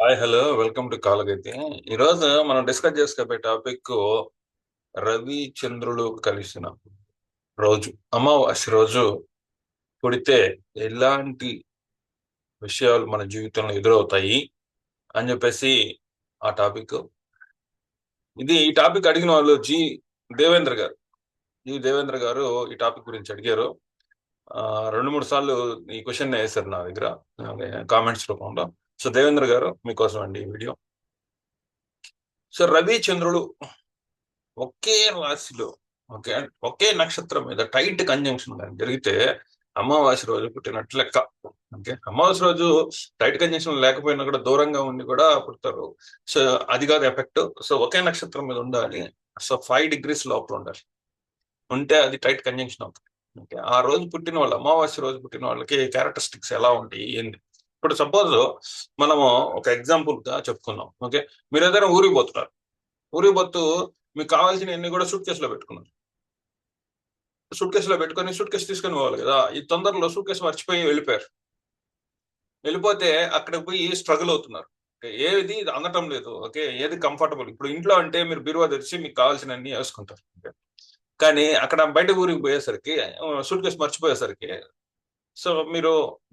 Hi hello welcome to కాలగైతే. ఈరోజు మనం డిస్కస్ చేసుకోబోయే టాపిక్ రవి చంద్రులు కలిసిన రోజు, అమావాస్య రోజు పుడితే ఎలాంటి విషయాలు మన జీవితంలో ఎదురవుతాయి అని చెప్పేసి ఆ టాపిక్. ఈ టాపిక్ అడిగిన వాళ్ళు దేవేంద్ర గారు దేవేంద్ర గారు ఈ టాపిక్ గురించి అడిగారు. ఆ, రెండు మూడు సార్లు ఈ క్వశ్చన్ వేశారు నా దగ్గర కామెంట్స్ రూపంలో. సో దేవేంద్ర గారు మీకోసం అండి ఈ వీడియో. సో రవి చంద్రులు ఒకే రాశిలో, ఒకే ఒకే నక్షత్రం మీద టైట్ కంజంక్షన్ కానీ జరిగితే అమావాస్య రోజు పుట్టినట్టు లెక్క. ఓకే, అమావాస్య రోజు టైట్ కంజంక్షన్ లేకపోయినా కూడా దూరంగా ఉండి కూడా పుడతారు. సో అది కాదు ఎఫెక్ట్. సో ఒకే నక్షత్రం మీద ఉండాలి. సో 5 degrees లోపల ఉండాలి. ఉంటే అది టైట్ కంజంక్షన్ అవుతుంది. ఓకే, ఆ రోజు పుట్టిన వాళ్ళు, అమావాస్య రోజు పుట్టిన వాళ్ళకి క్యారెక్టరిస్టిక్స్ ఎలా ఉంటాయి ఏంటి? ఇప్పుడు సపోజ్ మనము ఒక ఎగ్జాంపుల్ గా చెప్పుకుందాం. ఓకే, మీరు ఏదైనా ఊరికి పోతున్నారు. ఊరికి పోతూ మీకు కావాల్సిన అన్ని కూడా సూట్ కేసులో పెట్టుకున్నారు. సూట్ కేసులో పెట్టుకొని సూట్ కేసు తీసుకొని పోవాలి కదా. ఈ తొందరలో సూట్ కేసు మర్చిపోయి వెళ్ళిపోయారు. వెళ్ళిపోతే అక్కడికి పోయి స్ట్రగుల్ అవుతున్నారు. ఏది అందటం లేదు. ఓకే, ఏది కంఫర్టబుల్. ఇప్పుడు ఇంట్లో అంటే మీరు బీరువా తెరిచి మీకు కావాల్సిన అన్ని వేసుకుంటారు. కానీ అక్కడ బయట ఊరికి పోయేసరికి సూట్ కేసు మర్చిపోయేసరికి సో మీరు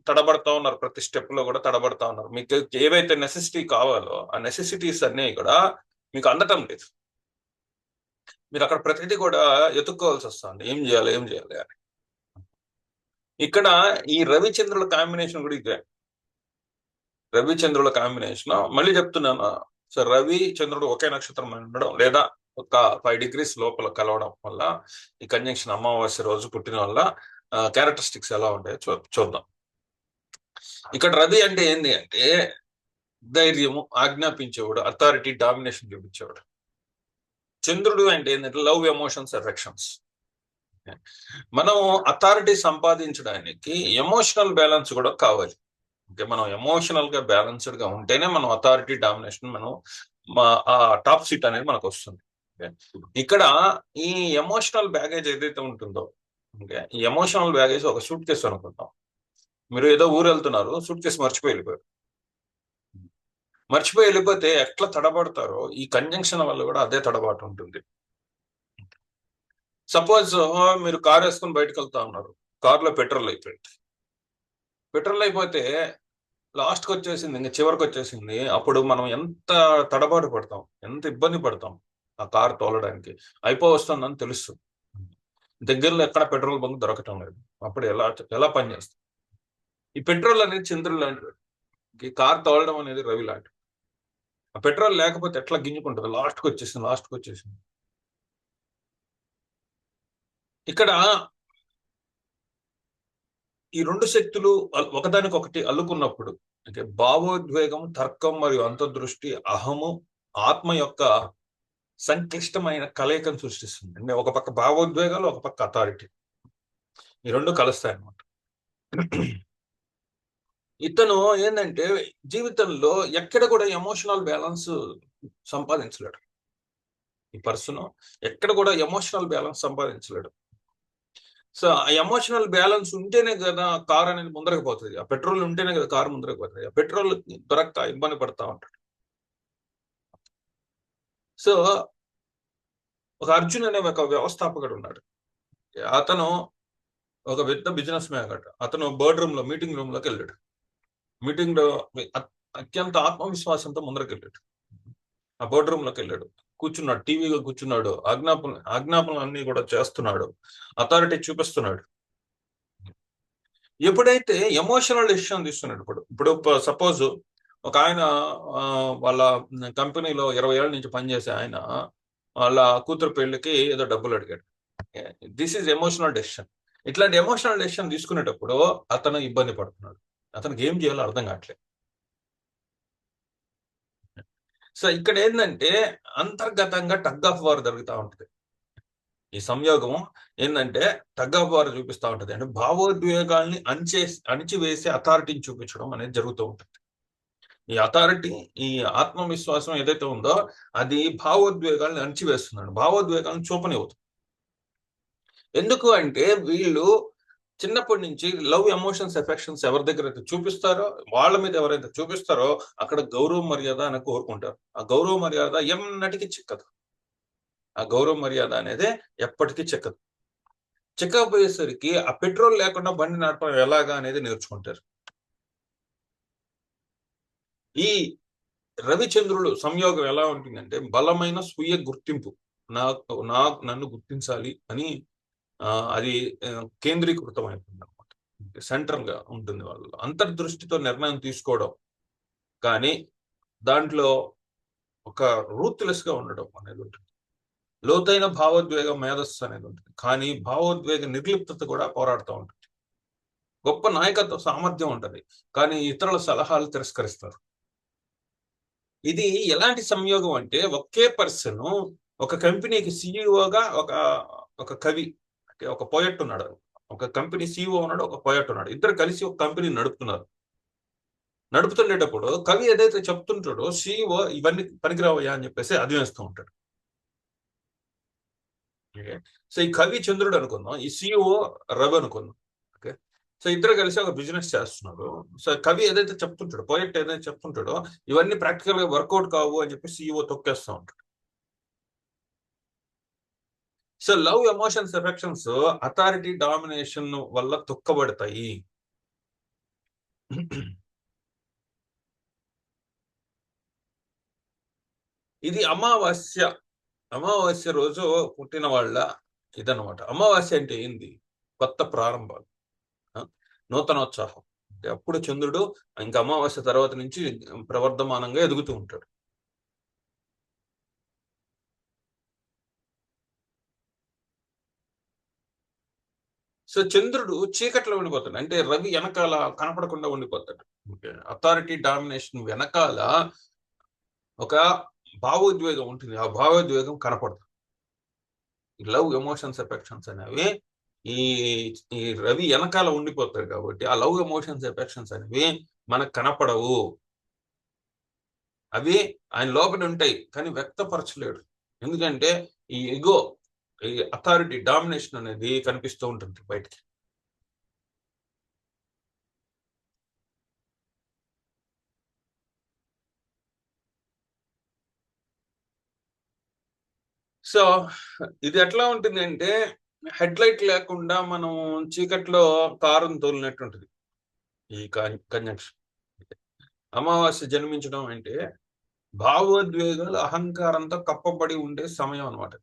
తడబడతా ఉన్నారు. ప్రతి స్టెప్ లో కూడా తడబడతా ఉన్నారు. మీకు ఏవైతే నెసెసిటీ కావాలో ఆ నెసెసిటీస్ అన్ని కూడా మీకు అందటం లేదు. మీరు అక్కడ ప్రతిదీ కూడా ఎత్తుక్కోవాల్సి వస్తుంది. ఏం చేయాలి ఏం చేయాలి అని. ఇక్కడ ఈ రవిచంద్రుల కాంబినేషన్ కూడా ఇదే. రవిచంద్రుల కాంబినేషన్ మళ్ళీ చెప్తున్నాను. సో రవి చంద్రుడు ఒకే నక్షత్రం ఉండడం లేదా ఒక 5 degrees లోపల కలవడం వల్ల ఈ కంజంక్షన్ అమావాస్య రోజు పుట్టిన వల్ల క్యారెక్టరిస్టిక్స్ ఎలా ఉంటాయో చూద్దాం. ఇక్కడ రవి అంటే ఏంటి అంటే ధైర్యము, ఆజ్ఞాపించేవాడు, అథారిటీ, డామినేషన్ చూపించేవాడు. చంద్రుడు అంటే ఏంటంటే లవ్, ఎమోషన్స్, ఎఫెక్షన్స్. మనం అథారిటీ సంపాదించడానికి ఎమోషనల్ బ్యాలెన్స్ కూడా కావాలి. అంటే మనం ఎమోషనల్ గా బ్యాలెన్స్డ్ గా ఉంటేనే మనం అథారిటీ, డామినేషన్, మనం ఆ టాప్ సీట్ అనేది మనకు వస్తుంది. ఇక్కడ ఈ ఎమోషనల్ బ్యాగేజ్ ఏదైతే ఉంటుందో, ఈ ఎమోషనల్ బ్యాగేజ్ ఒక సూట్ కేసు అనుకుందాం. మీరు ఏదో ఊరు వెళ్తున్నారు, సూట్ కేసు మర్చిపోయి వెళ్ళిపోయారు. మర్చిపోయి వెళ్ళిపోతే ఎట్లా తడబడతారో ఈ కంజంక్షన్ వల్ల కూడా అదే తడబాటు ఉంటుంది. సపోజ్ మీరు కార్ వేసుకుని బయటకు వెళ్తా ఉన్నారు. కార్లో పెట్రోల్ అయిపోయింది. పెట్రోల్ అయిపోతే లాస్ట్కి వచ్చేసింది, ఇంకా చివరికి వచ్చేసింది. అప్పుడు మనం ఎంత తడబాటు పడతాం, ఎంత ఇబ్బంది పడతాం ఆ కార్ తోలడానికి. వస్తుందని తెలుస్తుంది. దగ్గరలో ఎక్కడ పెట్రోల్ బంక్ దొరకటం లేదు. అప్పుడు ఎలా ఎలా పనిచేస్తుంది? ఈ పెట్రోల్ అనేది చంద్రుడు లాంటిది. కార్ తోలడం అనేది రవి లాంటిది. ఆ పెట్రోల్ లేకపోతే ఎట్లా గింజుకుంటుంది? లాస్ట్కి వచ్చేసింది. ఇక్కడ ఈ రెండు శక్తులు ఒకదానికొకటి అల్లుకున్నప్పుడు, అంటే భావోద్వేగం, తర్కం మరియు అంతర్దృష్టి, అహము, ఆత్మ యొక్క సంక్లిష్టమైన కలయికను సృష్టిస్తుంది. అంటే ఒక పక్క భావోద్వేగాలు, ఒక పక్క అథారిటీ, ఈ రెండు కలుస్తాయి అన్నమాట. ఇతను ఏంటంటే జీవితంలో ఎక్కడ కూడా ఎమోషనల్ బ్యాలెన్స్ సంపాదించలేడు. ఈ పర్సన్ ఎక్కడ కూడా ఎమోషనల్ బ్యాలెన్స్ సంపాదించలేడు. సో ఆ ఎమోషనల్ బ్యాలెన్స్ ఉంటేనే కదా కార్ అనేది ముందరకు పోతుంది. ఆ పెట్రోల్ ఉంటేనే కదా కారు ముందరకు పోతుంది. ఆ పెట్రోల్ దొరక్క ఇబ్బంది పడతా ఉంటాడు. సో ఒక అర్జున్ అనే ఒక వ్యవస్థాపకుడు ఉన్నాడు. అతను ఒక పెద్ద బిజినెస్ మ్యాన్ అట. అతను బోర్డ్ రూమ్ లో, మీటింగ్ రూమ్ లోకి వెళ్ళాడు. మీటింగ్ లో అత్యంత ఆత్మవిశ్వాసంతో ముందరకు వెళ్ళాడు. ఆ బోర్డ్ రూమ్ లోకి వెళ్ళాడు. కూర్చున్నాడు, టీవీగా కూర్చున్నాడు. ఆజ్ఞాపనలు అన్ని కూడా చేస్తున్నాడు. అథారిటీ చూపిస్తున్నాడు. ఎప్పుడైతే ఎమోషనల్ డెసిషన్ తీసుకున్నాడు, ఇప్పుడు సపోజ్ ఒక ఆయన వాళ్ళ కంపెనీలో 20 ఏళ్ళ నుంచి పనిచేసే ఆయన వాళ్ళ కూతురు పెళ్లికి ఏదో డబ్బులు అడిగాడు. This is emotional decision. ఇట్లాంటి ఎమోషనల్ డెసిషన్ తీసుకునేటప్పుడు అతను ఇబ్బంది పడుతున్నాడు. అతనికి ఏం చేయాలో అర్థం కావట్లేదు. సో ఇక్కడ ఏంటంటే అంతర్గతంగా టగ్ ఆఫ్ వార్ జరుగుతూ ఉంటుంది. ఈ సంయోగం ఏంటంటే టగ్ ఆఫ్ వార్ చూపిస్తూ ఉంటుంది. అంటే భావోద్వేగాల్ని అణిచివేసి అథారిటీని చూపించడం అనేది జరుగుతూ ఉంటుంది. ఈ అథారిటీ, ఈ ఆత్మవిశ్వాసం ఏదైతే ఉందో అది భావోద్వేగాల్ని అణిచివేస్తున్నాడు. భావోద్వేగాలను చూపనివ్వదు. ఎందుకు అంటే వీళ్ళు చిన్నప్పటి నుంచి లవ్ ఎమోషన్స్ ఎఫెక్షన్స్ ఎవరి దగ్గర అయితే చూపిస్తారో, వాళ్ళ మీద ఎవరైతే చూపిస్తారో అక్కడ గౌరవ మర్యాద అని కోరుకుంటారు. ఆ గౌరవ మర్యాద ఎన్నటికీ చిక్కదు. ఆ గౌరవ మర్యాద అనేది ఎప్పటికీ చిక్కదు. చిక్కకపోయేసరికి ఆ పెట్రోల్ లేకుండా బండి నడపడం ఎలాగా అనేది నేర్చుకుంటారు. ఈ రవిచంద్రులు సంయోగం ఎలా ఉంటుందంటే బలమైన స్వీయ గుర్తింపు. నన్ను గుర్తించాలి అని అది కేంద్రీకృతం అయిపోయిందనమాట. సెంట్రల్ గా ఉంటుంది వాళ్ళు. అంతర్దృష్టితో నిర్ణయం తీసుకోవడం కానీ దాంట్లో ఒక రూత్లెస్ గా ఉండడం అనేది ఉంటుంది. లోతైన భావోద్వేగ మేధస్సు అనేది ఉంటుంది. కానీ భావోద్వేగ నిర్లిప్తత కూడా పోరాడుతూ ఉంటుంది. గొప్ప నాయకత్వ సామర్థ్యం ఉంటుంది. కానీ ఇతరుల సలహాలు తిరస్కరిస్తారు. ఇది ఎలాంటి సంయోగం అంటే ఒకే పర్సన్ ఒక కంపెనీకి సిఇఓగా ఒక కవి అంటే ఒక పోయట్ ఉన్నాడు. ఒక కంపెనీ సిఇఓ ఉన్నాడు, ఒక పోయట్ ఉన్నాడు. ఇద్దరు కలిసి ఒక కంపెనీ నడుపుతున్నారు. నడుపుతుండేటప్పుడు కవి ఏదైతే చెప్తుంటాడో సిఇఓ ఇవన్నీ పనికిరావయ్యా అని చెప్పేసి అది వేస్తూ ఉంటాడు. సో ఈ కవి చంద్రుడు అనుకుందాం, ఈ సిఇఓ రవి అనుకుందాం. ఓకే, సో ఇద్దరు కలిసి ఒక బిజినెస్ చేస్తున్నారు. సో కవి ఏదైతే చెప్తుంటాడో, పోయట్ ఏదైతే చెప్తుంటాడో ఇవన్నీ ప్రాక్టికల్ గా వర్కౌట్ కావు అని చెప్పి సిఇఓ తొక్కేస్తూ ఉంటాడు. So love emotions affections authority domination వల్ల తొక్కబడతాయి. ఇది అమావాస్య రోజు పుట్టిన వాళ్ళ ఇదనమాట. అమావాస్య అంటే ఏంది? కొత్త ప్రారంభాలు, నూతనోత్సాహం. అంటే అప్పుడు చంద్రుడు ఇంకా అమావాస్య తర్వాత నుంచి ప్రవర్ధమానంగా ఎదుగుతూ ఉంటాడు. సో చంద్రుడు చీకట్లో ఉండిపోతాడు. అంటే రవి వెనకాల కనపడకుండా ఉండిపోతాడు. అథారిటీ డామినేషన్ వెనకాల ఒక భావోద్వేగం ఉంటుంది. ఆ భావోద్వేగం కనపడదు. లవ్ ఎమోషన్స్ ఎఫెక్షన్స్ అనేవి ఈ ఈ రవి వెనకాల ఉండిపోతాడు కాబట్టి ఆ లవ్ ఎమోషన్స్ ఎఫెక్షన్స్ అనేవి మనకు కనపడవు. అవి ఆయన లోపల ఉంటాయి కానీ వ్యక్తపరచలేడు. ఎందుకంటే ఈ ఇగో, ఈ అథారిటీ డామినేషన్ అనేది కనిపిస్తూ ఉంటుంది బయటికి. సో ఇది ఎట్లా ఉంటుంది అంటే హెడ్ లైట్ లేకుండా మనం చీకట్లో కారును తోలినట్టు ఉంటుంది ఈ కంజంక్షన్. అమావాస్య జన్మించడం అంటే భావోద్వేగాలు అహంకారంతో కప్పబడి ఉండే సమయం అనమాట.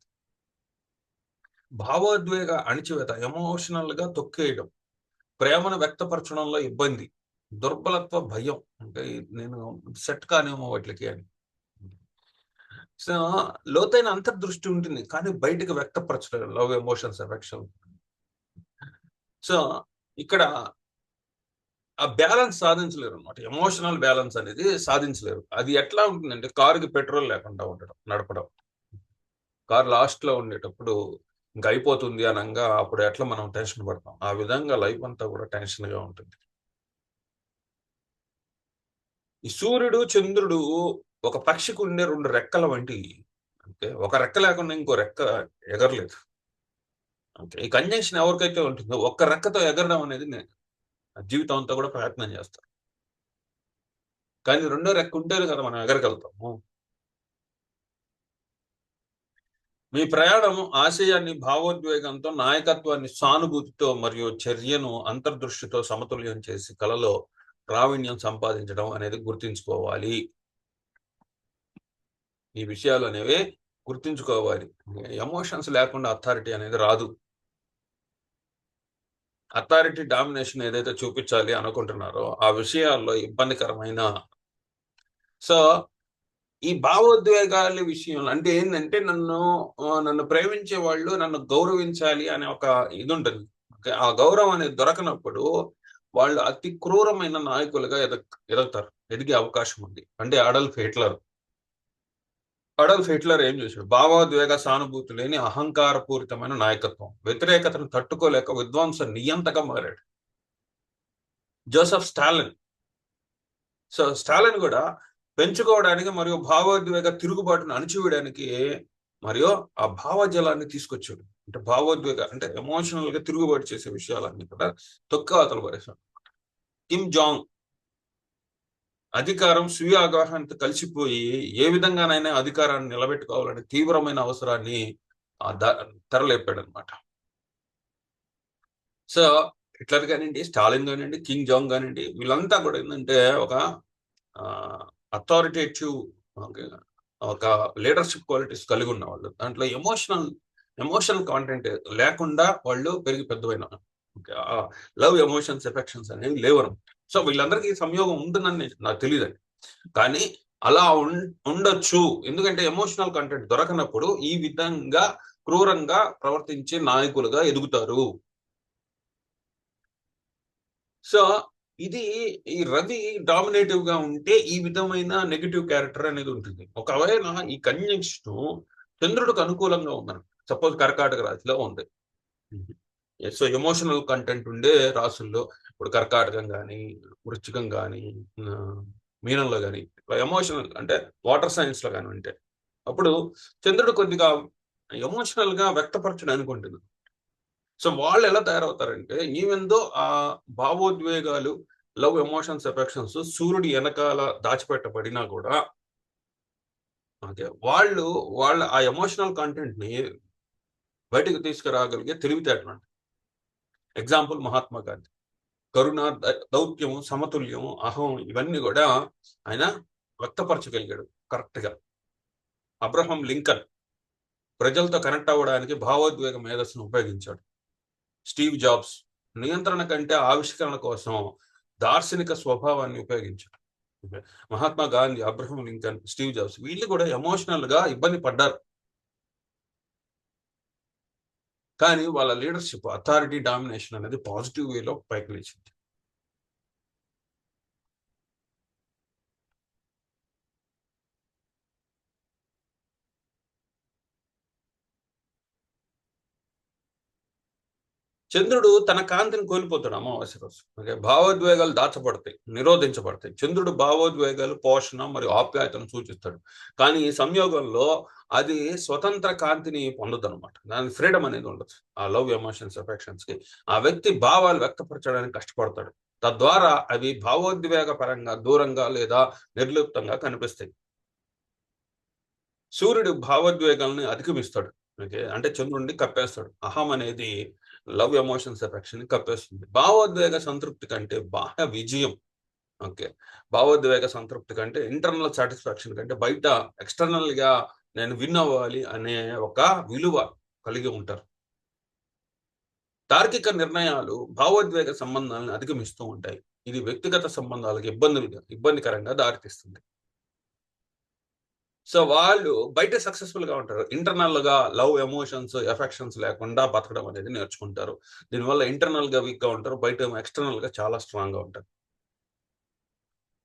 భావోద్వేగ అణిచివేత, ఎమోషనల్ గా తొక్కేయడం, ప్రేమను వ్యక్తపరచడంలో ఇబ్బంది, దుర్బలత్వ భయం, అంటే నేను సెట్ కానేమో వాటికి అని. సో లోతైన అంతర్దృష్టి ఉంటుంది కానీ బయటకు వ్యక్తపరచలేదు లవ్ ఎమోషన్స్ ఎఫెక్షన్. సో ఇక్కడ ఆ బ్యాలెన్స్ సాధించలేరు అనమాట. ఎమోషనల్ బ్యాలెన్స్ అనేది సాధించలేరు. అది ఎట్లా ఉంటుందంటే కారుకి పెట్రోల్ లేకుండా ఉండడం, నడపడం. కారు లాస్ట్ లో ఉండేటప్పుడు ఇంకా అయిపోతుంది అనగా అప్పుడు ఎట్లా మనం టెన్షన్ పడతాం, ఆ విధంగా లైఫ్ అంతా కూడా టెన్షన్ గా ఉంటుంది. ఈ సూర్యుడు చంద్రుడు ఒక పక్షికి ఉండే రెండు రెక్కల వంటి. అంటే ఒక రెక్క లేకుండా ఇంకో రెక్క ఎగరలేదు. అంటే ఈ కంజంక్షన్ ఎవరికైతే ఉంటుందో ఒక్క రెక్కతో ఎగరడం అనేది జీవితం అంతా కూడా ప్రయత్నం చేస్తారు. కానీ రెండో రెక్క ఉంటేనే కదా మనం ఎగరగలుగుతాము. మీ ప్రయాణం ఆశయాన్ని భావోద్వేగంతో, నాయకత్వాన్ని సానుభూతితో మరియు చర్యను అంతర్దృష్టితో సమతుల్యం చేసి కళలో ప్రావీణ్యం సంపాదించడం అనేది గుర్తించుకోవాలి. ఈ విషయాలు అనేవి గుర్తించుకోవాలి. ఎమోషన్స్ లేకుండా అథారిటీ అనేది రాదు. అథారిటీ డామినేషన్ ఏదైతే చూపించాలి అనుకుంటున్నారో ఆ విషయాల్లో ఇబ్బందికరమైన, సో ఈ భావోద్వేగాల విషయంలో అంటే ఏంటంటే నన్ను ప్రేమించే వాళ్ళు నన్ను గౌరవించాలి అనే ఒక ఇది ఉంటుంది. ఆ గౌరవం అనేది దొరకనప్పుడు వాళ్ళు అతి క్రూరమైన నాయకులుగా ఎదుగుతారు, ఎదిగే అవకాశం ఉంది. అంటే అడల్ఫ్ హిట్లర్ ఏం చేశాడు? భావోద్వేగ సానుభూతి లేని అహంకారపూరితమైన నాయకత్వం, వ్యతిరేకతను తట్టుకోలేక విధ్వంస నియంతగా మారాడు. Joseph Stalin. సో స్టాలిన్ కూడా పెంచుకోవడానికి మరియు భావోద్వేగ తిరుగుబాటును అణిచివేయడానికి మరియు ఆ భావజలాన్ని తీసుకొచ్చాడు. అంటే భావోద్వేగ అంటే ఎమోషనల్ గా తిరుగుబాటు చేసే విషయాలన్నీ కూడా తొక్కవతలు పడేశాడు. కిమ్ జాంగ్ అధికారం స్వీయ అవగాహనతో కలిసిపోయి ఏ విధంగానైనా అధికారాన్ని నిలబెట్టుకోవాలనే తీవ్రమైన అవసరాన్ని తెరలేపాడు అనమాట. సో హిట్లర్ కానివ్వండి, స్టాలిన్ కానివ్వండి, కిమ్ జాంగ్ కానివ్వండి, వీళ్ళంతా కూడా ఏంటంటే ఒక అథారిటేటివ్ ఒక లీడర్షిప్ క్వాలిటీస్ కలిగి ఉన్న వాళ్ళు. దాంట్లో ఎమోషనల్ కాంటెంట్ లేకుండా వాళ్ళు పెరిగి పెద్దవైన లవ్ ఎమోషన్స్ ఎఫెక్షన్స్ అనేవి లేవరు. సో వీళ్ళందరికీ సంయోగం ఉంటుందని నాకు తెలియదండి. కానీ అలా ఉండొచ్చు. ఎందుకంటే ఎమోషనల్ కంటెంట్ దొరకనప్పుడు ఈ విధంగా క్రూరంగా ప్రవర్తించే నాయకులుగా ఎదుగుతారు. సో ఇది ఈ రవి డామినేటివ్ గా ఉంటే ఈ విధమైన నెగిటివ్ క్యారెక్టర్ అనేది ఉంటుంది. ఒకవేళ ఈ కంజంక్షన్ చంద్రుడికి అనుకూలంగా ఉందని, సపోజ్ కర్కాటక రాశిలో ఉంది. సో ఎమోషనల్ కంటెంట్ ఉండే రాసుల్లో ఇప్పుడు కర్కాటకం కానీ, వృశ్చికం కానీ, మీనంలో కానీ ఎమోషనల్ అంటే వాటర్ సైన్స్ లో కానీ ఉంటే అప్పుడు చంద్రుడు కొద్దిగా ఎమోషనల్ గా వ్యక్తపరచడానికి ఉంటుంది. సో వాళ్ళు ఎలా తయారవుతారంటే ఈవెన్ దో ఆ భావోద్వేగాలు, లవ్ ఎమోషన్స్ ఎఫెక్షన్స్ సూర్యుడి వెనకాల దాచిపెట్టబడినా కూడా వాళ్ళ ఆ ఎమోషనల్ కంటెంట్ ని బయటకు తీసుకురాగలిగే తెలివితేటలు. ఎగ్జాంపుల్ మహాత్మా గాంధీ. కరుణ, దౌత్యము, సమతుల్యము, అహం ఇవన్నీ కూడా ఆయన వ్యక్తపరచగలిగాడు కరెక్ట్ గా. అబ్రహం లింకన్ ప్రజలతో కనెక్ట్ అవ్వడానికి భావోద్వేగ మేధస్సును ఉపయోగించాడు. స్టీవ్ జాబ్స్ నియంత్రణ కంటే ఆవిష్కరణ కోసం దార్శనిక స్వభావాన్ని ఉపయోగించాడు. Mahatma Gandhi, Abraham Lincoln, Steve jobs వీళ్ళు కూడా ఎమోషనల్ గా ఇబ్బంది పడ్డారు. కానీ వాళ్ళ లీడర్షిప్, అథారిటీ, డామినేషన్ అనేది పాజిటివ్ వేలో పైకి లేచింది. చంద్రుడు తన కాంతిని కోల్పోతాడు అమావాస్య రోజు. భావోద్వేగాలు దాచబడతాయి, నిరోధించబడతాయి. చంద్రుడు భావోద్వేగాలు, పోషణ మరియు ఆప్యాయతను సూచిస్తాడు. కానీ ఈ సంయోగంలో అది స్వతంత్ర కాంతిని పొందదు అనమాట. దాని ఫ్రీడమ్ అనేది ఉండదు. ఆ లవ్ ఎమోషన్స్ ఎఫెక్షన్స్ కి ఆ వ్యక్తి భావాలు వ్యక్తపరచడానికి కష్టపడతాడు. తద్వారా అవి భావోద్వేగ పరంగా దూరంగా లేదా నిర్లిప్తంగా కనిపిస్తాయి. సూర్యుడు భావోద్వేగాలను అధిగమిస్తాడు. అంటే చంద్రుడిని కప్పేస్తాడు. అహం అనేది లవ్ ఎమోషన్స్ ఎఫెక్షన్ ని కప్పేస్తుంది. భావోద్వేగ సంతృప్తి కంటే బాహ్య విజయం, ఓకే, భావోద్వేగ సంతృప్తి కంటే ఇంటర్నల్ సాటిస్ఫాక్షన్ కంటే బయట ఎక్స్టర్నల్ గా నేను విన్ అవ్వాలి అనే ఒక విలువ కలిగి ఉంటారు. తార్కిక నిర్ణయాలు భావోద్వేగ సంబంధాలను అధిగమిస్తూ ఉంటాయి. ఇది వ్యక్తిగత సంబంధాలకు ఇబ్బందికరంగా దారితీస్తుంది. సో వాళ్ళు బయట సక్సెస్ఫుల్ గా ఉంటారు. ఇంటర్నల్ గా లవ్ ఎమోషన్స్ ఎఫెక్షన్స్ లేకుండా బతకడం అనేది నేర్చుకుంటారు. దీనివల్ల ఇంటర్నల్ గా వీక్ గా ఉంటారు, బయట ఎక్స్టర్నల్ గా చాలా స్ట్రాంగ్ గా ఉంటారు.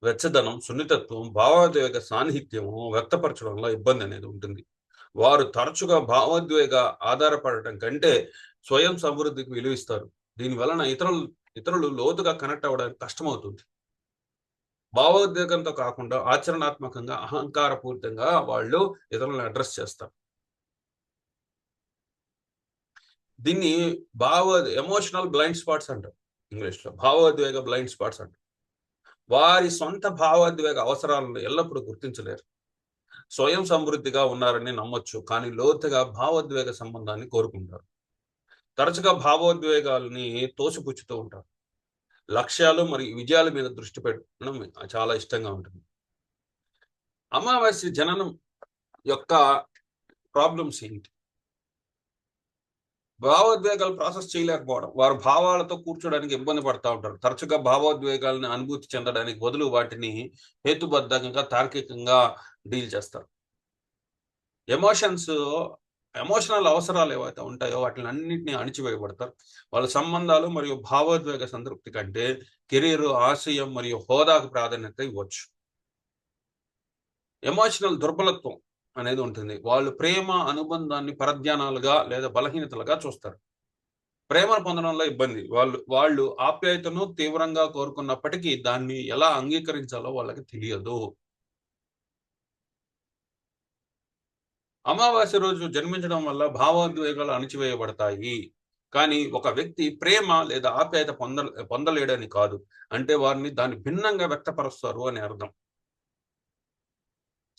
వెచ్చదనం, సున్నితత్వం, భావోద్వేగ సాన్నిహిత్యము వ్యక్తపరచడంలో ఇబ్బంది అనేది ఉంటుంది. వారు తరచుగా భావోద్వేగ ఆధారపడటం కంటే స్వయం సమృద్ధికి విలువిస్తారు. దీని వలన ఇతరులు లోతుగా కనెక్ట్ అవ్వడానికి కష్టమవుతుంది. భావోద్వేగంతో కాకుండా ఆచరణాత్మకంగా, అహంకారపూరితంగా వాళ్ళు ఇతరులను అడ్రస్ చేస్తారు. దీన్ని ఎమోషనల్ బ్లైండ్ స్పాట్స్ అంటారు ఇంగ్లీష్ లో. భావోద్వేగ బ్లైండ్ స్పాట్స్ అంటారు. వారి సొంత భావోద్వేగ అవసరాలను ఎల్లప్పుడూ గుర్తించలేరు. స్వయం సమృద్ధిగా ఉన్నారని నమ్మొచ్చు, కానీ లోతుగా భావోద్వేగ సంబంధాన్ని కోరుకుంటారు. తరచుగా భావోద్వేగాలని తోసిపుచ్చుతూ ఉంటారు. లక్ష్యాలు మరియు విజయాల మీద దృష్టి పెట్టడం చాలా ఇష్టంగా ఉంటుంది. అమావాస్య జననం యొక్క ప్రాబ్లమ్స్ ఏంటి? భావోద్వేగాలు ప్రాసెస్ చేయలేకపోవడం. వారు భావాలతో కూర్చోడానికి ఇబ్బంది పడతా ఉంటారు. తరచుగా భావోద్వేగాలను అనుభూతి చెందడానికి బదులు వాటిని హేతుబద్ధంగా, తార్కికంగా డీల్ చేస్తారు. ఎమోషనల్ అవసరాలు ఏవైతే ఉంటాయో వాటిని అన్నింటినీ అణిచివేయబడతారు. వాళ్ళ సంబంధాలు మరియు భావోద్వేగ సంతృప్తి కంటే కెరీర్, ఆశయం మరియు హోదాకు ప్రాధాన్యత ఇవ్వచ్చు. ఎమోషనల్ దుర్బలత్వం అనేది ఉంటుంది. వాళ్ళు ప్రేమ అనుబంధాన్ని పరధ్యానాలుగా లేదా బలహీనతలుగా చూస్తారు. ప్రేమను పొందడంలో ఇబ్బంది. వాళ్ళు ఆప్యాయతను తీవ్రంగా కోరుకున్నప్పటికీ దాన్ని ఎలా అంగీకరించాలో వాళ్ళకి తెలియదు. అమావాస్య రోజు జన్మించడం వల్ల భావోద్వేగాలు అణిచివేయబడతాయి. కానీ ఒక వ్యక్తి ప్రేమ లేదా ఆప్యాయత పొందలేడని కాదు. అంటే వారిని దాన్ని భిన్నంగా వ్యక్తపరుస్తారు అని అర్థం.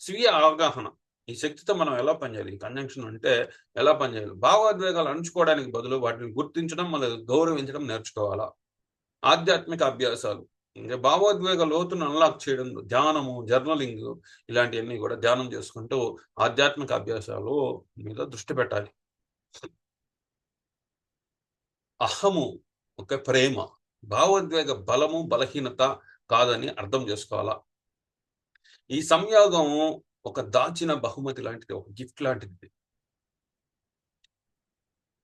స్వీయ అవగాహన. ఈ శక్తితో మనం ఎలా పనిచేయాలి? ఈ కంజంక్షన్ అంటే ఎలా పనిచేయాలి? భావోద్వేగాలు అణుచుకోవడానికి బదులు వాటిని గుర్తించడం మరియు గౌరవించడం నేర్చుకోవాలా. ఆధ్యాత్మిక అభ్యాసాలు. ఇంక భావోద్వేగ లోతును అన్లాక్ చేయడం, ధ్యానము, జర్నలింగ్ ఇలాంటివన్నీ కూడా ధ్యానం చేసుకుంటూ ఆధ్యాత్మిక అభ్యాసాలు మీద దృష్టి పెట్టాలి. అహము ఒక ప్రేమ. భావోద్వేగ బలము, బలహీనత కాదని అర్థం చేసుకోవాలా. ఈ సంయోగం ఒక దాచిన బహుమతి లాంటిది, ఒక గిఫ్ట్ లాంటిది.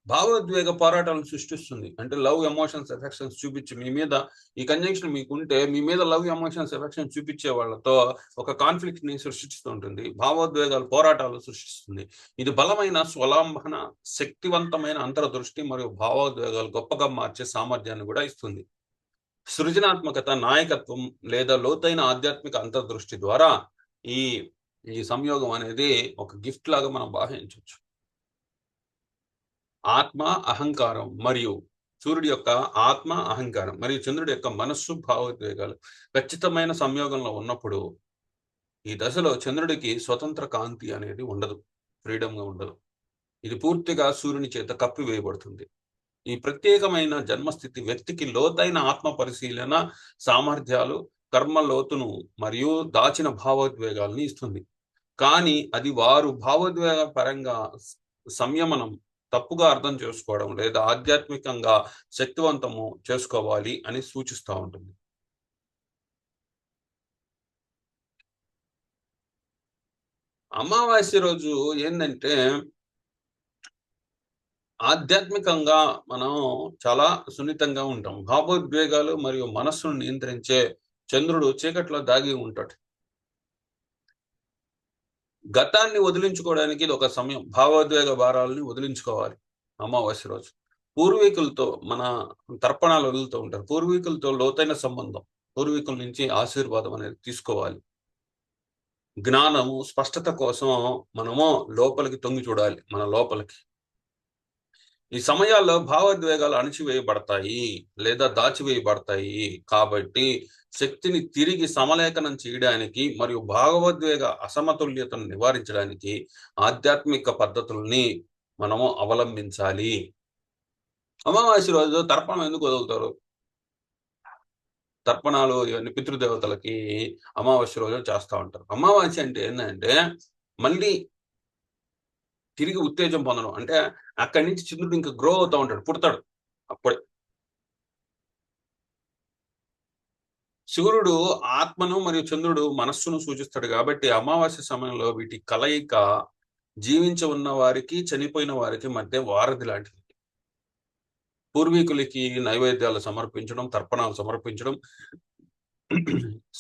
భావోద్వేగ పోరాటాలను సృష్టిస్తుంది. అంటే లవ్, ఎమోషన్స్, ఎఫెక్షన్స్ చూపించి మీ మీద ఈ కంజంక్షన్ మీకుంటే మీ మీద లవ్, ఎమోషన్స్, ఎఫెక్షన్స్ చూపించే వాళ్ళతో ఒక కాన్ఫ్లిక్ట్ ని సృష్టిస్తూ ఉంటుంది. భావోద్వేగాలు పోరాటాలు సృష్టిస్తుంది. ఇది బలమైన స్వలంబన, శక్తివంతమైన అంతర్దృష్టి మరియు భావోద్వేగాలు గొప్పగా మార్చే సామర్థ్యాన్ని కూడా ఇస్తుంది. సృజనాత్మకత, నాయకత్వం లేదా లోతైన ఆధ్యాత్మిక అంతర్దృష్టి ద్వారా ఈ ఈ సంయోగం అనేది ఒక గిఫ్ట్ లాగా మనం భావించవచ్చు. ఆత్మ, అహంకారం మరియు సూర్యుడి యొక్క ఆత్మ, అహంకారం మరియు చంద్రుడి యొక్క మనస్సు, భావోద్వేగాలు ఖచ్చితమైన సంయోగంలో ఉన్నప్పుడు ఈ దశలో చంద్రుడికి స్వతంత్ర కాంతి అనేది ఉండదు, ఫ్రీడమ్గా ఉండదు. ఇది పూర్తిగా సూర్యుని చేత కప్పివేయబడుతుంది. ఈ ప్రత్యేకమైన జన్మస్థితి వ్యక్తికి లోతైన ఆత్మ పరిశీలన సామర్థ్యాలు, కర్మ లోతును మరియు దాచిన భావోద్వేగాల్ని ఇస్తుంది. కానీ అది వారు భావోద్వేగ పరంగా సంయమనం, తప్పుగా అర్థం చేసుకోవడం లేదా ఆధ్యాత్మికంగా శక్తివంతము చేసుకోవాలి అని సూచిస్తూ ఉంటుంది. అమావాస్య రోజు ఏంటంటే ఆధ్యాత్మికంగా మనం చాలా సున్నితంగా ఉంటాం. భావోద్వేగాలు మరియు మనస్సును నియంత్రించే చంద్రుడు చీకట్లో దాగి ఉంటాడు. గతాన్ని వదిలించుకోవడానికి ఇది ఒక సమయం. భావోద్వేగ భారాలని వదిలించుకోవాలి అమావాస్య రోజు. పూర్వీకులతో మన తర్పణాలు వదులుతూ ఉంటారు. పూర్వీకులతో లోతైన సంబంధం, పూర్వీకుల నుంచి ఆశీర్వాదం అనేది తీసుకోవాలి. జ్ఞానము, స్పష్టత కోసం మనము లోపలికి తొంగి చూడాలి, మన లోపలికి. ఈ సమయాల్లో భావోద్వేగాలు అణిచివేయబడతాయి లేదా దాచివేయబడతాయి. కాబట్టి శక్తిని తిరిగి సమలేఖనం చేయడానికి మరియు భావోద్వేగ అసమతుల్యతను నివారించడానికి ఆధ్యాత్మిక పద్ధతుల్ని మనము అవలంబించాలి. అమావాస్య రోజు తర్పణం ఎందుకు వదులుతారు? తర్పణాలు ఇవన్నీ పితృదేవతలకి అమావాస్య రోజు చేస్తూ ఉంటారు. అమావాస్య అంటే ఏంటంటే మళ్ళీ తిరిగి ఉత్తేజం పొందడం. అంటే అక్కడి నుంచి చంద్రుడు ఇంకా గ్రో అవుతూ ఉంటాడు, పుడతాడు అప్పుడే. సూర్యుడు ఆత్మను మరియు చంద్రుడు మనస్సును సూచిస్తాడు కాబట్టి అమావాస్య సమయంలో వీటి కలయిక జీవించి ఉన్న వారికి, చనిపోయిన వారికి మధ్య వారధి లాంటిది. పూర్వీకులకి నైవేద్యాలు సమర్పించడం, తర్పణాలు సమర్పించడం,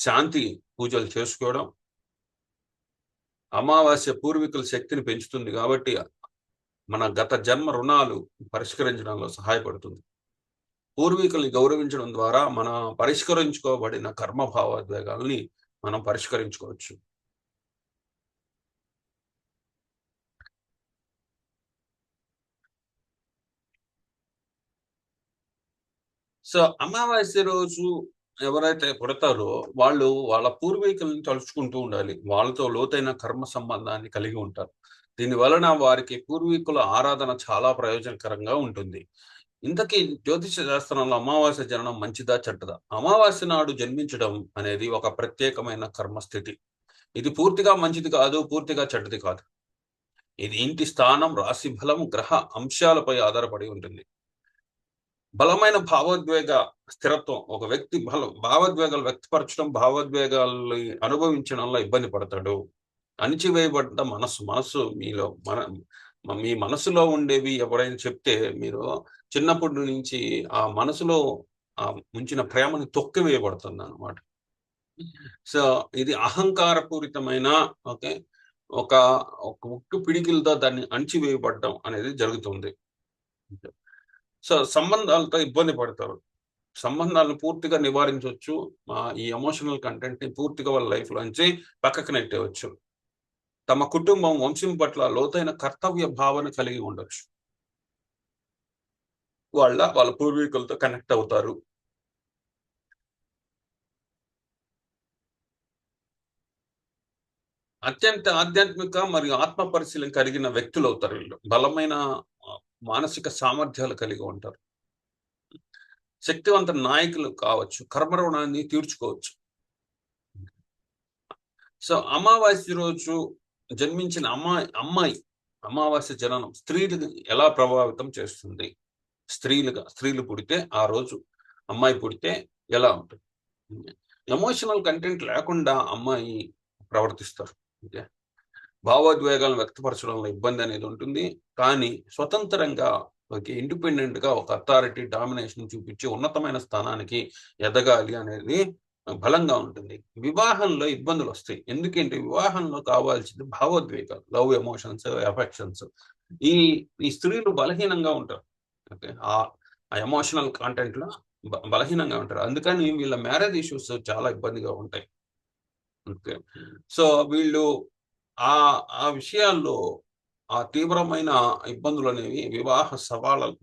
శాంతి పూజలు చేసుకోవడం. అమావాస్య పూర్వీకుల శక్తిని పెంచుతుంది కాబట్టి మన గత జన్మ రుణాలు పరిష్కరించడంలో సహాయపడుతుంది. పూర్వీకుల్ని గౌరవించడం ద్వారా మన పరిష్కరించుకోబడిన కర్మ భావోద్వేగాల్ని మనం పరిష్కరించుకోవచ్చు. సో అమావాస్య రోజు ఎవరైతే పుడతారో వాళ్ళు వాళ్ళ పూర్వీకులను తలుచుకుంటూ ఉండాలి. వాళ్ళతో లోతైన కర్మ సంబంధాన్ని కలిగి ఉంటారు. దీని వలన వారికి పూర్వీకుల ఆరాధన చాలా ప్రయోజనకరంగా ఉంటుంది. ఇంతకీ జ్యోతిష శాస్త్రంలో అమావాస్య జననం మంచిదా, చెడ్డదా? అమావాస్య నాడు జన్మించడం అనేది ఒక ప్రత్యేకమైన కర్మస్థితి. ఇది పూర్తిగా మంచిది కాదు, పూర్తిగా చెడ్డది కాదు. ఇది ఇంటి స్థానం, రాశి బలం, గ్రహ అంశాలపై ఆధారపడి ఉంటుంది. బలమైన భావోద్వేగ స్థిరత్వం. ఒక వ్యక్తి భావోద్వేగాలు వ్యక్తపరచడం, భావోద్వేగాల్ని అనుభవించడంలో ఇబ్బంది పడతాడు. అణిచివేయబడ్డ మనస్సు మీలో మీ మనసులో ఉండేవి ఎవరైనా చెప్తే మీరు చిన్నప్పటి నుంచి ఆ మనసులో ఉంచిన ప్రేమని తొక్కివేయబడుతుంది అన్నమాట. సో ఇది అహంకారపూరితమైన ఓకే ఒక ఉక్కు పిడికిలతో దాన్ని అణిచివేయబడడం అనేది జరుగుతుంది. సో సంబంధాలతో ఇబ్బంది పడతారు. సంబంధాలను పూర్తిగా నివారించవచ్చు. ఈ ఎమోషనల్ కంటెంట్ ని పూర్తిగా వాళ్ళ లైఫ్ లోంచి పక్కకు నెట్టేయవచ్చు. తమ కుటుంబం వంశం పట్ల లోతైన కర్తవ్య భావన కలిగి ఉండొచ్చు. వాళ్ళ పూర్వీకులతో కనెక్ట్ అవుతారు. అత్యంత ఆధ్యాత్మిక మరియు ఆత్మ పరిశీలన కలిగిన వ్యక్తులు అవుతారు వీళ్ళు. బలమైన మానసిక సామర్థ్యాలు కలిగి ఉంటారు. శక్తివంత నాయకులు కావచ్చు. కర్మ రుణాన్ని తీర్చుకోవచ్చు. సో అమావాస్య రోజు జన్మించిన అమ్మాయి అమావాస్య జననం స్త్రీలు ఎలా ప్రభావితం చేస్తుంది? స్త్రీలు పుడితే ఆ రోజు అమ్మాయి పుడితే ఎలా ఉంటుంది? ఎమోషనల్ కంటెంట్ లేకుండా అమ్మాయి ప్రవర్తిస్తారు. ఓకే. భావోద్వేగాలను వ్యక్తపరచడంలో ఇబ్బంది అనేది ఉంటుంది. కానీ స్వతంత్రంగా ఇండిపెండెంట్ గా ఒక అథారిటీ డామినేషన్ చూపించి ఉన్నతమైన స్థానానికి ఎదగాలి అనేది బలంగా ఉంటుంది. వివాహంలో ఇబ్బందులు వస్తాయి. ఎందుకంటే వివాహంలో కావాల్సింది భావోద్వేగాలు, లవ్ ఎమోషన్స్, ఎఫెక్షన్స్. ఈ ఈ స్త్రీలు బలహీనంగా ఉంటారు. ఓకే. ఆ ఎమోషనల్ కాంటెంట్ లో బలహీనంగా ఉంటారు. అందుకని వీళ్ళ మ్యారేజ్ ఇష్యూస్ చాలా ఇబ్బందిగా ఉంటాయి. ఓకే. సో వీళ్ళు ఆ ఆ విషయాల్లో ఆ తీవ్రమైన ఇబ్బందులు అనేవి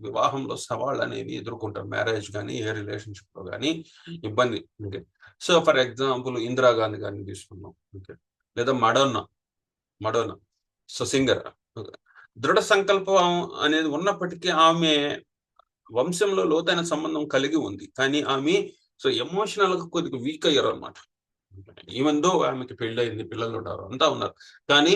వివాహంలో సవాళ్ళు అనేవి ఎదుర్కొంటారు. మ్యారేజ్ కానీ ఏ రిలేషన్షిప్ లో కానీ ఇబ్బంది. Okay. So for example Indira Gandhi గారిని తీసుకున్నాం. ఓకే. లేదా మడోనా సో సింగర్. దృఢ సంకల్పం అనేది ఉన్నప్పటికీ ఆమె వంశంలో లోతైన సంబంధం కలిగి ఉంది. కానీ ఆమె సో ఎమోషనల్ గా కొద్దిగా వీక్ అయ్యారు అనమాట. ఈవెన్ దో ఆమెకి పెళ్ళయింది, పిల్లలు ఉన్నారు, అంతా ఉన్నారు. కానీ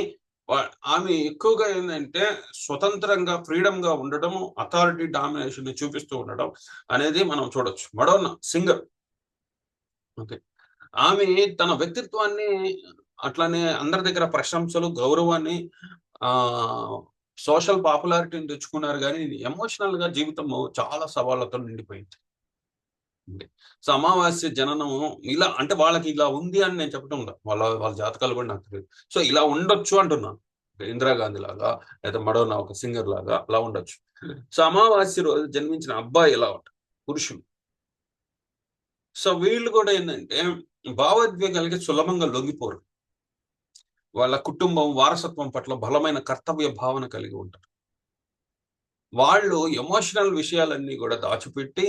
ఆమె ఎక్కువగా ఏంటంటే స్వతంత్రంగా ఫ్రీడమ్ గా ఉండడం, అథారిటీ డామినేషన్ ని చూపిస్తూ ఉండడం అనేది మనం చూడొచ్చు. Madonna singer. ఓకే. ఆమె తన వ్యక్తిత్వాన్ని అట్లానే అందరి దగ్గర ప్రశంసలు, గౌరవాన్ని ఆ సోషల్ పాపులారిటీని తెచ్చుకున్నారు. కానీ ఎమోషనల్ గా జీవితము చాలా సవాళ్లతో నిండిపోయింది. సో అమావాస్య జననం ఇలా అంటే వాళ్ళకి ఇలా ఉంది అని నేను చెప్పడం లేదు. వాళ్ళ జాతకాలు కూడా నాకు తెలియదు. సో ఇలా ఉండొచ్చు అంటున్నాను. ఇందిరాగాంధీ లాగా లేదా మడోనా ఒక సింగర్ లాగా అలా ఉండొచ్చు. సో అమావాస్య రోజు జన్మించిన అబ్బాయి ఎలా ఉంటారు? పురుషులు. సో వీళ్ళు కూడా ఏంటంటే భావోద్వేగాలకి సులభంగా లొంగిపోరు. వాళ్ళ కుటుంబం వారసత్వం పట్ల బలమైన కర్తవ్య భావన కలిగి ఉంటారు. వాళ్ళు ఎమోషనల్ విషయాలన్నీ కూడా దాచిపెట్టి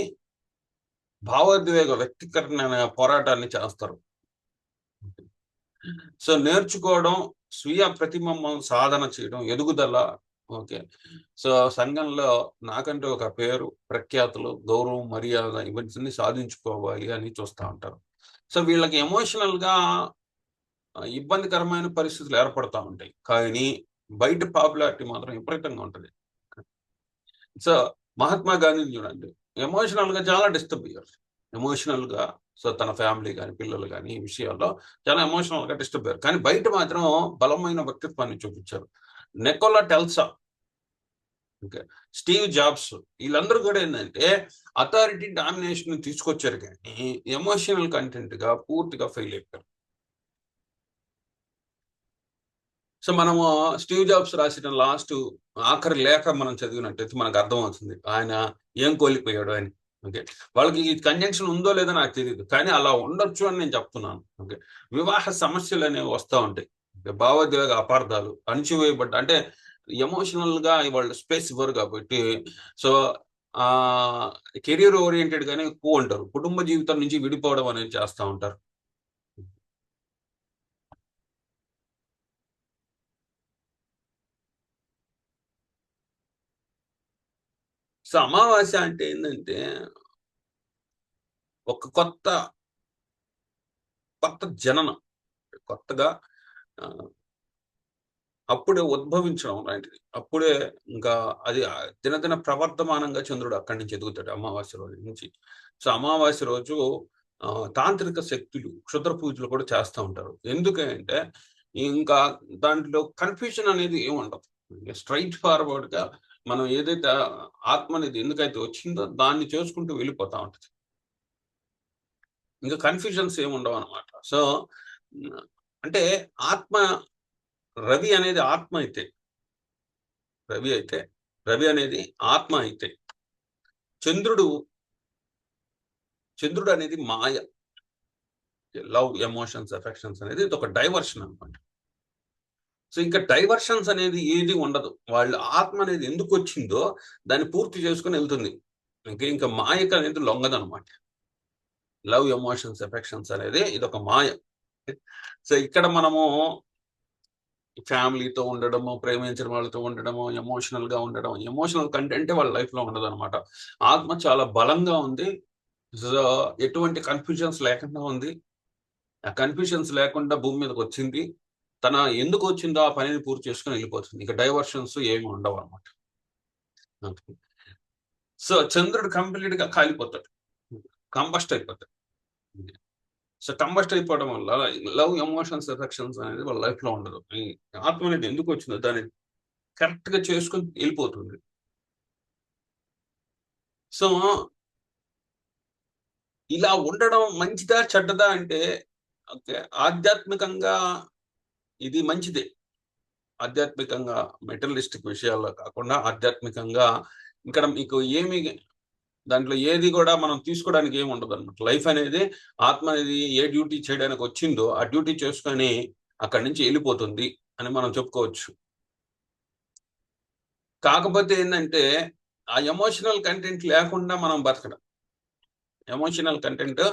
భావోద్వేగ వ్యక్తీకరణ పోరాటాన్ని చేస్తారు. సో నేర్చుకోవడం, స్వీయ ప్రతిబింబం సాధన చేయడం, ఎదుగుదల. ఓకే. సో సంఘంలో నాకంటూ ఒక పేరు, ప్రఖ్యాతులు, గౌరవం, మర్యాద ఇవన్నీ సాధించుకోవాలి అని చూస్తూ ఉంటారు. సో వీళ్ళకి ఎమోషనల్ గా ఇబ్బందికరమైన పరిస్థితులు ఏర్పడతా ఉంటాయి. కానీ బయట పాపులారిటీ మాత్రం విపరీతంగా ఉంటుంది. సో మహాత్మా గాంధీని చూడండి, ఎమోషనల్ గా చాలా డిస్టర్బ్ అయ్యారు. ఎమోషనల్ గా సో తన ఫ్యామిలీ కానీ పిల్లలు కానీ ఈ విషయాల్లో చాలా ఎమోషనల్ గా డిస్టర్బ్ అయ్యారు. కానీ బయట మాత్రం బలమైన వ్యక్తిత్వాన్ని చూపించారు. Nicola Tesla, okay, Steve jobs, వీళ్ళందరూ కూడా ఏంటంటే అథారిటీ డామినేషన్ తీసుకొచ్చారు కానీ ఎమోషనల్ కంటెంట్ గా పూర్తిగా ఫెయిల్ అయిపోయారు. సో మనము స్టీవ్ జాబ్స్ రాసిన ఆఖరి లేఖ మనం చదివినట్టయితే మనకు అర్థమవుతుంది ఆయన ఏం కోల్పోయాడు అని. ఓకే. వాళ్ళకి ఈ కంజంక్షన్ ఉందో లేదో నాకు తెలియదు, కానీ అలా ఉండొచ్చు అని నేను చెప్తున్నాను. ఓకే. వివాహ సమస్యలు అనేవి వస్తూ ఉంటాయి. భావోద్వేగ అపార్థాలు, అణచివేయబడ్డ అంటే ఎమోషనల్ గా వాళ్ళు స్పేస్ ఇవ్వరు కాబట్టి సో ఆ కెరియర్ ఓరియంటెడ్ గానే ఎక్కువ ఉంటారు. కుటుంబ జీవితం నుంచి విడిపోవడం అనేది చేస్తూ ఉంటారు. సో అమావాస్య అంటే ఏంటంటే ఒక కొత్త కొత్త జననం, కొత్తగా అప్పుడే ఉద్భవించడం లాంటిది. అప్పుడే ఇంకా అది దినదిన ప్రవర్ధమానంగా చంద్రుడు అక్కడి నుంచి ఎదుగుతాడు అమావాస్య రోజు నుంచి. సో అమావాస్య రోజు తాంత్రిక శక్తులు క్షుద్ర పూజలు కూడా చేస్తూ ఉంటారు. ఎందుకంటే ఇంకా దాంట్లో కన్ఫ్యూజన్ అనేది ఏమి ఉండదు. స్ట్రైట్ ఫార్వర్డ్ గా మనం ఏదైతే ఆత్మ అనేది ఎందుకైతే వచ్చిందో దాన్ని చేసుకుంటూ వెళ్ళిపోతా ఉంటుంది. ఇంకా కన్ఫ్యూజన్స్ ఏమి ఉండవు అనమాట. సో అంటే ఆత్మ రవి అనేది ఆత్మ అయితే రవి అనేది ఆత్మ అయితే చంద్రుడు అనేది మాయ, లవ్, ఎమోషన్స్, ఎఫెక్షన్స్ అనేది ఇది ఒక డైవర్షన్ అనమాట. సో ఇంకా డైవర్షన్స్ అనేది ఏది ఉండదు. వాళ్ళ ఆత్మ అనేది ఎందుకు వచ్చిందో దాన్ని పూర్తి చేసుకుని వెళ్తుంది. ఇంకా మాయకు అనేది లొంగదనమాట. లవ్, ఎమోషన్స్, ఎఫెక్షన్స్ అనేది ఇది ఒక మాయ. సో ఇక్కడ మనము ఫ్యామిలీతో ఉండడము, ప్రేమించిన వాళ్ళతో ఉండడము, ఎమోషనల్ గా ఉండడం, ఎమోషనల్ కంటెంటే వాళ్ళ లైఫ్ లో ఉండదు అనమాట. ఆత్మ చాలా బలంగా ఉంది. సో ఎటువంటి కన్ఫ్యూజన్స్ లేకుండా ఉంది. ఆ కన్ఫ్యూజన్స్ లేకుండా భూమి మీదకి వచ్చింది. తన ఎందుకు వచ్చిందో ఆ పనిని పూర్తి చేసుకుని వెళ్ళిపోతుంది. ఇక డైవర్షన్స్ ఏమి ఉండవు అనమాట. సో చంద్రుడు కంప్లీట్ గా కాలిపోతాడు, కంబస్ట్ అయిపోతాడు. సో కంబస్ట్ అయిపోవడం వల్ల లవ్, ఎమోషన్స్, ఎఫెక్షన్స్ అనేది వాళ్ళ లైఫ్ లో ఉండదు. ఈ ఆత్మ అనేది ఎందుకు వచ్చిందో దాన్ని కరెక్ట్ గా చేసుకుని వెళ్ళిపోతుంది. సో ఇలా ఉండడం మంచిదా చెడ్డదా అంటే, ఓకే, ఆధ్యాత్మికంగా ఇది మంచిదే. ఆధ్యాత్మికంగా మెటీరియలిస్టిక్ విషయాల్లో కాకుండా ఆధ్యాత్మికంగా ఇక్కడ మీకు ఏమి దాంట్లో ఏది కూడా మనం తీసుకోవడానికి ఏమి ఉండదు అనమాట. లైఫ్ అనేది ఆత్మ అనేది ఏ డ్యూటీ చేయడానికి వచ్చిందో ఆ డ్యూటీ చేసుకొని అక్కడి నుంచి వెళ్ళిపోతుంది అని మనం చెప్పుకోవచ్చు. కాకపోతే ఏంటంటే ఆ ఎమోషనల్ కంటెంట్ లేకుండా మనం బతకడం, ఎమోషనల్ కంటెంట్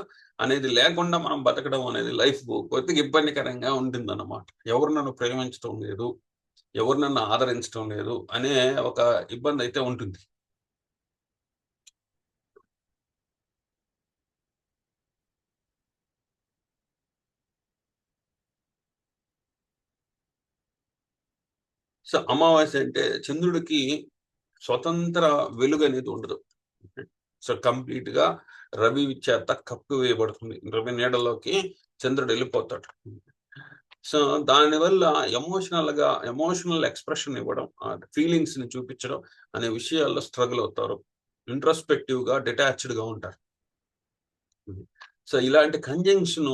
అనేది లేకుండా మనం బతకడం అనేది లైఫ్ కొద్దిగా ఇబ్బందికరంగా ఉంటుంది అన్నమాట. ఎవరు నన్ను ప్రేమించడం లేదు, ఎవరు నన్ను ఆదరించడం లేదు అనే ఒక ఇబ్బంది అయితే ఉంటుంది. సో అమావాస్య అంటే చంద్రుడికి స్వతంత్ర వెలుగు అనేది ఉండదు. సో కంప్లీట్ గా రవి చేత కప్పు వేయబడుతుంది. రవి నీడలోకి చంద్రుడు వెళ్ళిపోతాడు. సో దానివల్ల ఎమోషనల్ ఎక్స్ప్రెషన్ ఇవ్వడం, ఫీలింగ్స్ ని చూపించడం అనే విషయాల్లో స్ట్రగుల్ అవుతారు. ఇంట్రోస్పెక్టివ్ గా, డిటాచ్డ్ గా ఉంటారు. సో ఇలాంటి కంజంక్షన్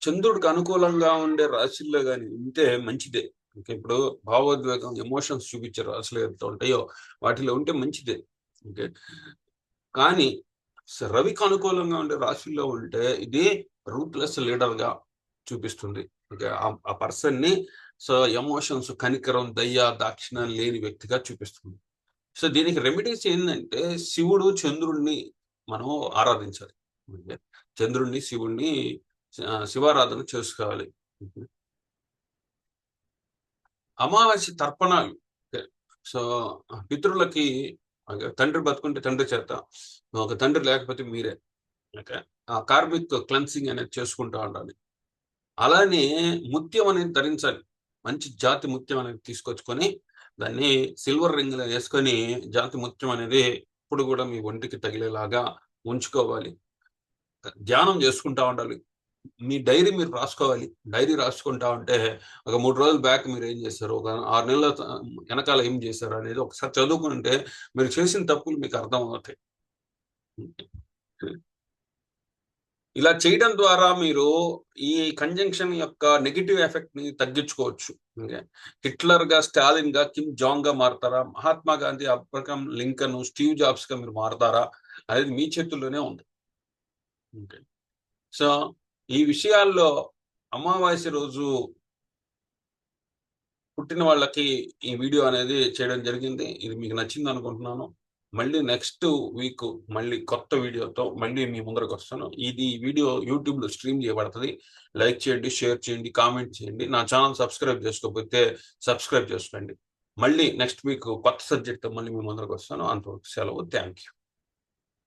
చంద్రుడికి అనుకూలంగా ఉండే రాశుల్లో కానీ ఉంటే మంచిదే. ఇప్పుడు భావోద్వేగం, ఎమోషన్స్ చూపించే రాశులు ఎంత ఉంటాయో వాటిలో ఉంటే మంచిదే. ఓకే, కానీ రవికి అనుకూలంగా ఉండే రాశుల్లో ఉంటే ఇది రూత్లెస్ లీడర్ గా చూపిస్తుంది. ఓకే, ఆ పర్సన్ ని సో ఎమోషన్స్, కనికరం, దయ, దాక్షిణ్యం లేని వ్యక్తిగా చూపిస్తుంది. సో దీనికి రెమెడీస్ ఏంటంటే శివుడు, చంద్రుడిని మనం ఆరాధించాలి. చంద్రుడిని, శివుడిని శివారాధన చేసుకోవాలి. అమావాస్య తర్పణాలు, సో పితృలకి తండ్రి బతుకుంటే తండ్రి చేత, ఒక తండ్రి లేకపోతే మీరే, ఓకే, ఆ కార్మిక్ క్లెన్సింగ్ అనేది చేసుకుంటూ ఉండాలి. అలానే ముత్యం అనేది ధరించాలి. మంచి జాతి ముత్యం అనేది తీసుకొచ్చుకొని దాన్ని సిల్వర్ రింగ్ లో వేసుకొని జాతి ముత్యం అనేది ఇప్పుడు కూడా మీ ఒంటికి తగిలేలాగా ఉంచుకోవాలి. ధ్యానం చేసుకుంటా ఉండాలి. మీ డైరీ మీరు రాసుకోవాలి. డైరీ రాసుకుంటా ఉంటే ఒక 3 రోజుల బ్యాక్ మీరు ఏం చేశారు, ఒక 6 నెలల వెనకాల ఏం చేశారు అనేది ఒకసారి చదువుకుంటే మీరు చేసిన తప్పులు మీకు అర్థం అవుతాయి. ఇలా చేయడం ద్వారా మీరు ఈ కంజంక్షన్ యొక్క నెగిటివ్ ఎఫెక్ట్ ని తగ్గించుకోవచ్చు. హిట్లర్ గా, స్టాలిన్ గా, కిమ్ జాంగ్ గా మారుతారా, Mahatma Gandhi, Abraham Lincoln, Steve Jobs గా మీరు మారుతారా అనేది మీ చేతుల్లోనే ఉంది. సో ఈ విషయాల్లో అమావాస్య రోజు పుట్టిన వాళ్ళకి ఈ వీడియో అనేది చేయడం జరిగింది. ఇది మీకు నచ్చింది అనుకుంటున్నాను. మళ్ళీ నెక్స్ట్ వీక్ మళ్ళీ కొత్త వీడియోతో మళ్ళీ మీ ముందరకు వస్తాను. ఇది వీడియో యూట్యూబ్ లో స్ట్రీమ్ చేయబడుతుంది. లైక్ చేయండి, షేర్ చేయండి, కామెంట్ చేయండి. నా ఛానల్ సబ్స్క్రైబ్ చేసుకోకపోతే సబ్స్క్రైబ్ చేసుకోండి. మళ్ళీ నెక్స్ట్ వీక్ కొత్త సబ్జెక్ట్ తో మళ్ళీ మీ ముందరకు వస్తాను. అంతవరకు సెలవు. Thank you.